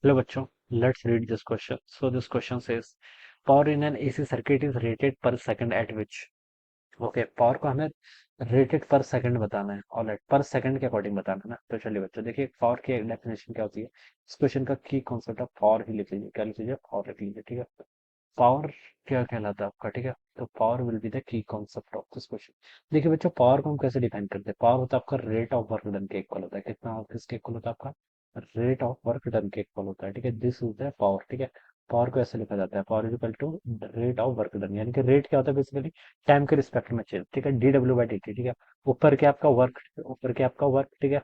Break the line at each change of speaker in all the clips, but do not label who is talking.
Hello bachcho, let's read this question. So this question says power in an AC circuit is rated per second at which? Okay, power को हमें rated पर second बताना है। Alright, पर second के according बताना है ना। तो चलिए बच्चों, देखिए पावर की डेफिनेशन क्या होती है। इस क्वेश्चन का की कॉन्सेप्ट ऑफ पावर ही लिख लीजिए। क्या लिख लीजिए? पावर लिख लीजिए, ठीक है। पावर क्या कहलाता है आपका, ठीक है। तो power will be the key concept of this question. देखिए बच्चों, पावर को हम कैसे डिफाइन करते हैं। पावर होता है आपका रेट ऑफ वर्क डन के इक्वल होता है। कितना किसके इक्वल होता है? आपका रेट ऑफ वर्क डन के इक्वल होता है, ठीक है। दिस इज द पावर, ठीक है। पावर को ऐसे लिखा जाता है, power is equal to rate of work done, यानी कि रेट क्या होता है बेसिकली टाइम के रिस्पेक्ट में चेंज, ठीक है। dw/dt, ठीक है। ऊपर के आपका वर्क, ऊपर के आपका वर्क, ठीक है।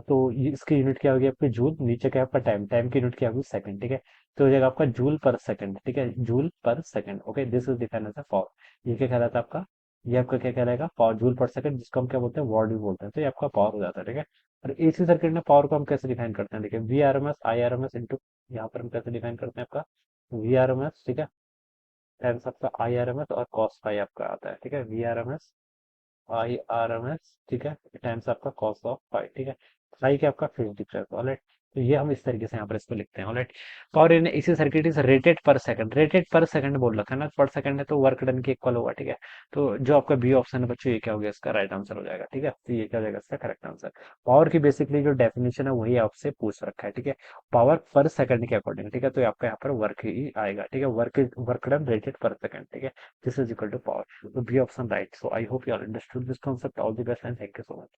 तो इसकी यूनिट क्या होगी आपकी जूल, नीचे क्या आपका टाइम, टाइम की यूनिट क्या होगी सेकंड, ठीक है। तो हो जाएगा आपका जूल पर सेकंड, ठीक है। जूल पर second, okay. This is defined as a power. ये क्या कहलाता है आपका? ये आपका क्या कहलाएगा? पावर, जूल पर सेकंड, जिसको हम क्या बोलते हैं, वॉट भी बोलते हैं। तो ये आपका पावर हो जाता है, ठीक है। और एसी सर्किट में पावर को हम कैसे डिफाइन करते हैं? देखिए V R M S I R M S into, यहाँ पर हम कैसे डिफाइन करते हैं आपका वी आर एम एस, ठीक है। टाइम्स आपका आई आर एम एस और कॉस फाई आपका आता है, ठीक है। V R M S I R M S, ठीक है, टाइम्स आपका कॉस ऑफ फाई, ठीक है। फाई क्या आपका फिक्स डिफरेंस, ऑलराइट। तो ये हम इस तरीके से यहाँ पर इसको लिखते हैं, ऑलराइट। पावर इन इसी सर्किट इज रेटेड पर सेकंड, रेटेड पर सेकंड बोल रखा है ना, पर सेकंड है तो वर्क डन के इक्वल होगा, ठीक है। तो जो आपका बी ऑप्शन है बच्चों, ये क्या हो गया? इसका राइट आंसर हो जाएगा, ठीक है। तो ये क्या हो जाएगा इसका करेक्ट आंसर। पावर की बेसिकली जो डेफिनेशन है वही आपसे पूछ रखा है, ठीक है। पावर पर सेकंड के अकॉर्डिंग, ठीक है। तो आपका यहाँ पर वर्क ही आएगा, ठीक है। वर्क डन रेटेड पर सेकंड, ठीक है। This is equal to power. So B option right. So I hope you all understood this concept. All the best and thank you so much.